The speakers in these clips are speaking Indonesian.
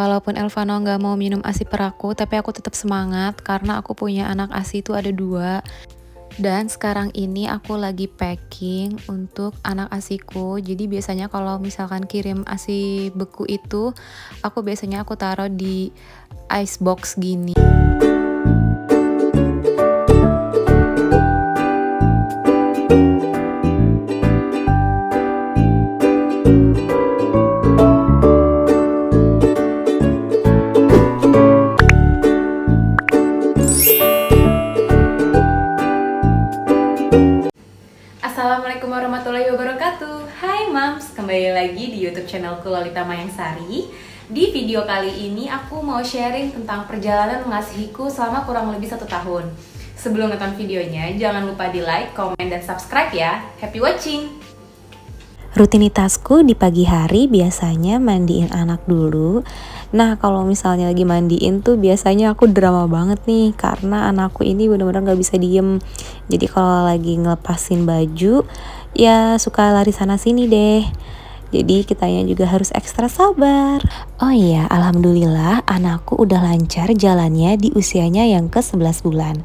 Walaupun Elvano nggak mau minum ASI per aku, tapi aku tetap semangat karena aku punya anak ASI itu ada 2. Dan sekarang ini aku lagi packing untuk anak ASIku. Jadi biasanya kalau misalkan kirim ASI beku itu, aku taruh di ice box gini. Assalamualaikum warahmatullahi wabarakatuh. Hai Mams, kembali lagi di YouTube channelku Lolita Mayangsari. Di video kali ini aku mau sharing tentang perjalanan mengasihiku selama kurang lebih 1 tahun. Sebelum nonton videonya, jangan lupa di like, komen, dan subscribe ya. Happy watching! Rutinitasku di pagi hari biasanya mandiin anak dulu. Nah, kalau misalnya lagi mandiin tuh biasanya aku drama banget nih karena anakku ini bener-bener gak bisa diem. Jadi kalau lagi ngelepasin baju ya suka lari sana sini deh. Jadi kitanya juga harus ekstra sabar. Oh iya, alhamdulillah anakku udah lancar jalannya di usianya yang ke-11 bulan.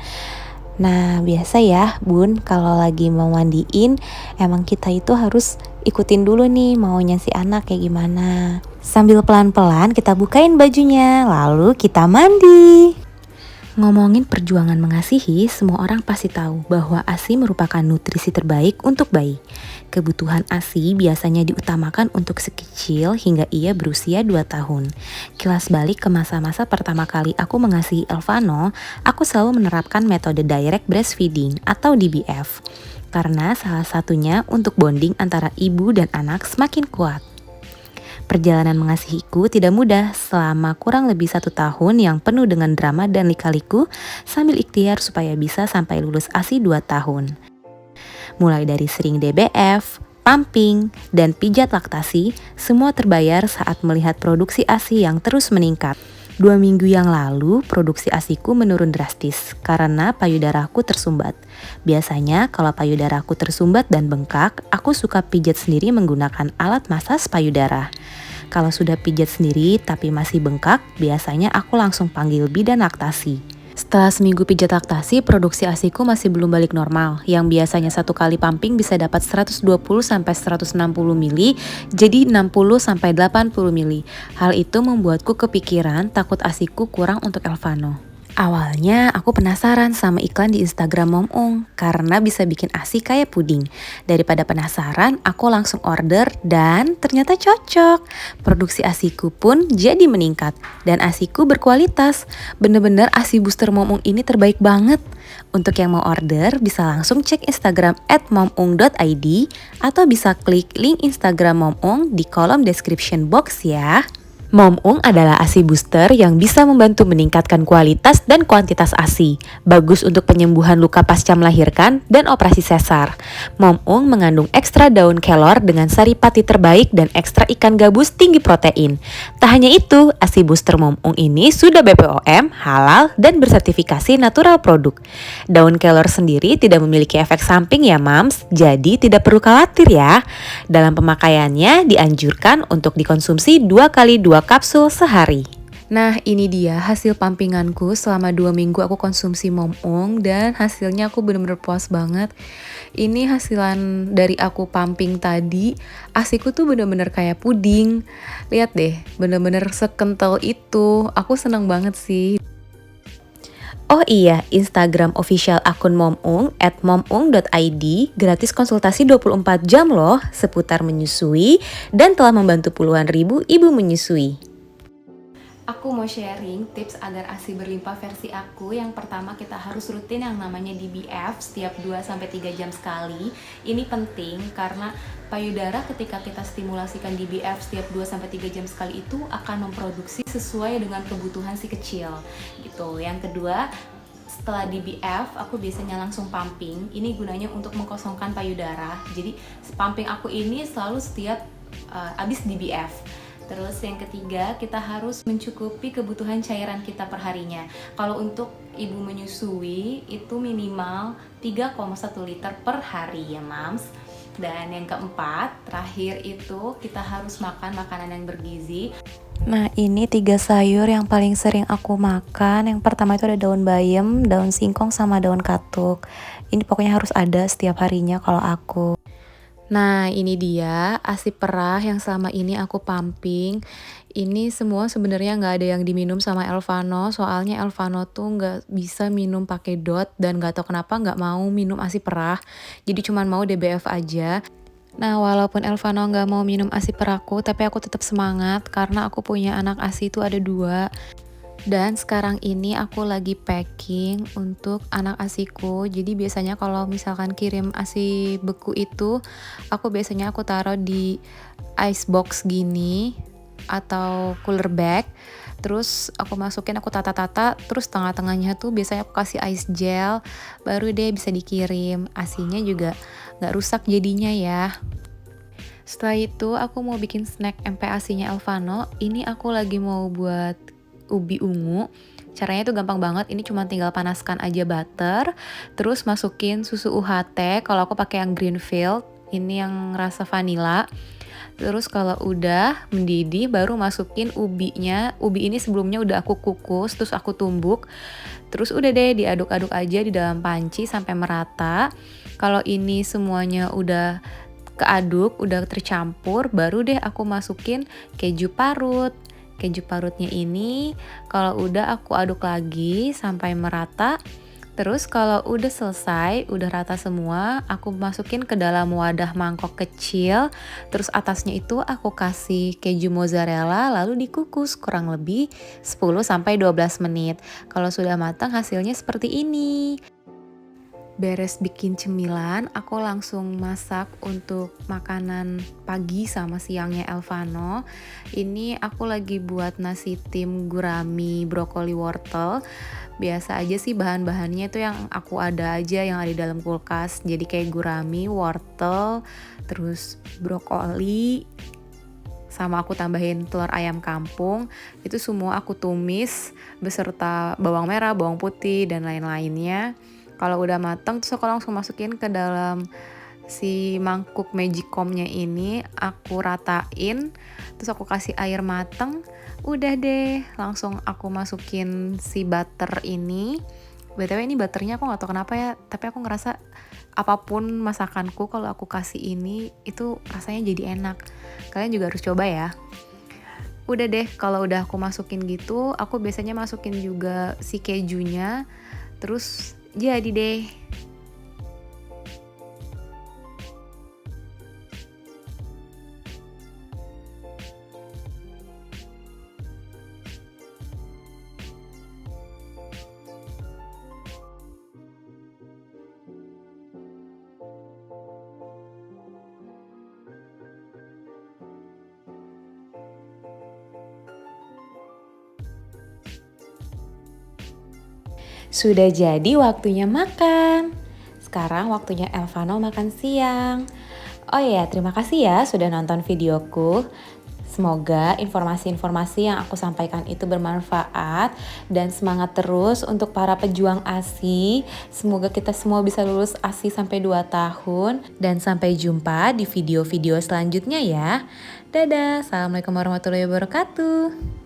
Nah, biasa ya bun, kalau lagi mau mandiin emang kita itu harus ikutin dulu nih maunya si anak kayak gimana. Sambil pelan-pelan kita bukain bajunya, lalu kita mandi. Ngomongin perjuangan mengasihi, semua orang pasti tahu bahwa ASI merupakan nutrisi terbaik untuk bayi. Kebutuhan ASI biasanya diutamakan untuk si kecil hingga ia berusia 2 tahun. Kilas balik ke masa-masa pertama kali aku mengasihi Elvano, aku selalu menerapkan metode direct breastfeeding atau DBF. Karena salah satunya untuk bonding antara ibu dan anak semakin kuat. Perjalanan mengasihiku tidak mudah selama kurang lebih 1 tahun yang penuh dengan drama dan lika-liku sambil ikhtiar supaya bisa sampai lulus ASI 2 tahun. Mulai dari sering DBF, pumping, dan pijat laktasi, semua terbayar saat melihat produksi ASI yang terus meningkat. 2 minggu yang lalu, produksi ASIku menurun drastis karena payudaraku tersumbat. Biasanya kalau payudaraku tersumbat dan bengkak, aku suka pijat sendiri menggunakan alat masas payudara. Kalau sudah pijat sendiri tapi masih bengkak, biasanya aku langsung panggil bidan laktasi. Setelah seminggu pijat laktasi, produksi ASIku masih belum balik normal. Yang biasanya 1 kali pumping bisa dapat 120-160 mili, jadi 60-80 mili. Hal itu membuatku kepikiran takut ASIku kurang untuk Elvano. Awalnya aku penasaran sama iklan di Instagram Momung karena bisa bikin ASI kayak puding. Daripada penasaran, aku langsung order dan ternyata cocok. Produksi ASIku pun jadi meningkat dan ASIku berkualitas. Bener-bener ASI booster Momung ini terbaik banget. Untuk yang mau order bisa langsung cek Instagram @momung.id atau bisa klik link Instagram Momung di kolom description box ya. Momung adalah ASI booster yang bisa membantu meningkatkan kualitas dan kuantitas ASI. Bagus untuk penyembuhan luka pasca melahirkan dan operasi sesar. Momung mengandung ekstra daun kelor dengan saripati terbaik dan ekstra ikan gabus tinggi protein. Tak hanya itu, ASI booster Momung ini sudah BPOM, halal, dan bersertifikasi natural produk. Daun kelor sendiri tidak memiliki efek samping ya mams, jadi tidak perlu khawatir ya. Dalam pemakaiannya dianjurkan untuk dikonsumsi 2 kali 2 kapsul sehari. Nah, ini dia hasil pumpinganku selama 2 minggu aku konsumsi Momung dan hasilnya aku bener-bener puas banget. Ini hasilan dari aku pumping tadi, ASIku tuh bener-bener kayak puding. Lihat deh, bener-bener sekental itu. Aku seneng banget sih. Oh iya, Instagram official akun Momung @momung.id gratis konsultasi 24 jam loh seputar menyusui dan telah membantu puluhan ribu ibu menyusui. Aku mau sharing tips agar ASI berlimpah versi aku. Yang pertama, kita harus rutin yang namanya DBF setiap 2-3 jam sekali. Ini penting karena payudara ketika kita stimulasikan DBF setiap 2-3 jam sekali itu akan memproduksi sesuai dengan kebutuhan si kecil gitu. Yang kedua, setelah DBF aku biasanya langsung pumping. Ini gunanya untuk mengkosongkan payudara. Jadi pumping aku ini selalu setiap habis DBF. Terus yang ketiga, kita harus mencukupi kebutuhan cairan kita per harinya. Kalau untuk ibu menyusui itu minimal 3,1 liter per hari ya mams. Dan yang keempat, terakhir itu kita harus makan makanan yang bergizi. Nah, ini 3 sayur yang paling sering aku makan. Yang pertama itu ada daun bayam, daun singkong, sama daun katuk. Ini pokoknya harus ada setiap harinya kalau aku. Nah, ini dia ASI perah yang selama ini aku pumping. Ini semua sebenarnya nggak ada yang diminum sama Elvano, soalnya Elvano tuh nggak bisa minum pakai dot dan nggak tahu kenapa nggak mau minum ASI perah. Jadi cuman mau DBF aja. Nah, walaupun Elvano nggak mau minum ASI perahku, tapi aku tetap semangat karena aku punya anak ASI itu ada 2. Dan sekarang ini aku lagi packing untuk anak asiku. Jadi biasanya kalau misalkan kirim asi beku itu, aku taruh di ice box gini atau cooler bag. Terus aku masukin, aku tata-tata, terus tengah-tengahnya tuh biasanya aku kasih ice gel, baru deh bisa dikirim. Asinya juga nggak rusak jadinya ya. Setelah itu aku mau bikin snack MPASI-nya Elvano. Ini aku lagi mau buat ubi ungu. Caranya tuh gampang banget. Ini cuma tinggal panaskan aja butter, terus masukin susu UHT. Kalau aku pakai yang Greenfield, ini yang rasa vanilla. Terus kalau udah mendidih baru masukin ubinya. Ubi ini sebelumnya udah aku kukus, terus aku tumbuk. Terus udah deh diaduk-aduk aja di dalam panci sampai merata. Kalau ini semuanya udah keaduk, udah tercampur, baru deh aku masukin keju parut. Keju parutnya ini kalau udah aku aduk lagi sampai merata. Terus kalau udah selesai, udah rata semua, aku masukin ke dalam wadah mangkok kecil. Terus atasnya itu aku kasih keju mozzarella lalu dikukus kurang lebih 10-12 menit. Kalau sudah matang hasilnya seperti ini. Beres bikin cemilan, aku langsung masak untuk makanan pagi sama siangnya Elvano. Ini aku lagi buat nasi tim gurami brokoli wortel. Biasa aja sih bahan-bahannya itu yang aku ada aja yang ada di dalam kulkas. Jadi kayak gurami, wortel, terus brokoli, sama aku tambahin telur ayam kampung. Itu semua aku tumis beserta bawang merah, bawang putih, dan lain-lainnya. Kalau udah matang terus aku langsung masukin ke dalam si mangkuk magicomnya ini, aku ratain, terus aku kasih air mateng. Udah deh, langsung aku masukin si butter ini. BTW ini butternya aku gak tahu kenapa ya, tapi aku ngerasa apapun masakanku kalau aku kasih ini itu rasanya jadi enak. Kalian juga harus coba ya. Udah deh, kalau udah aku masukin gitu, aku biasanya masukin juga si kejunya. Terus jadi deh. Sudah jadi waktunya makan. Sekarang waktunya Elvano makan siang. Oh iya, terima kasih ya sudah nonton videoku. Semoga informasi-informasi yang aku sampaikan itu bermanfaat dan semangat terus untuk para pejuang ASI. Semoga kita semua bisa lulus ASI sampai 2 tahun dan sampai jumpa di video-video selanjutnya ya. Dadah, Assalamualaikum warahmatullahi wabarakatuh.